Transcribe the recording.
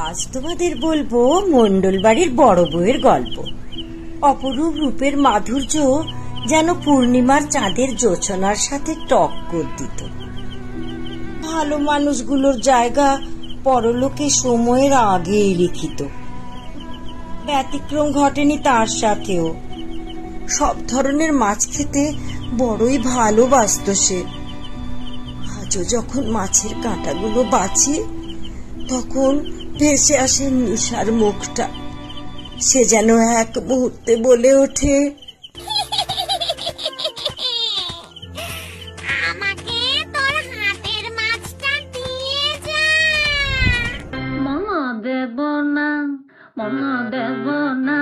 আজ তোমাদের বলবো মণ্ডল বাড়ির বড় বউয়ের গল্প। অপরূপ রূপের মাধুর্য যেন পূর্ণিমার চাঁদের জোছনার সাথে টক্কর দিত। ভালো মানুষগুলোর জায়গা পরলোকে সময়ের আগেই লিখিত। ব্যতিক্রম ঘটেনি তার সাথেও। সব ধরনের মাছ খেতে বড়ই ভালোবাসত সে। আজও যখন মাছের কাঁটাগুলো বাছি, তখন ভেসে আসে নিশার মুখটা। সে যেন এক মুহূর্তে বলে ওঠে, আমাকে তোর হাতের মাছটা দিয়ে যা। মনা দেব না, মনা দেব না।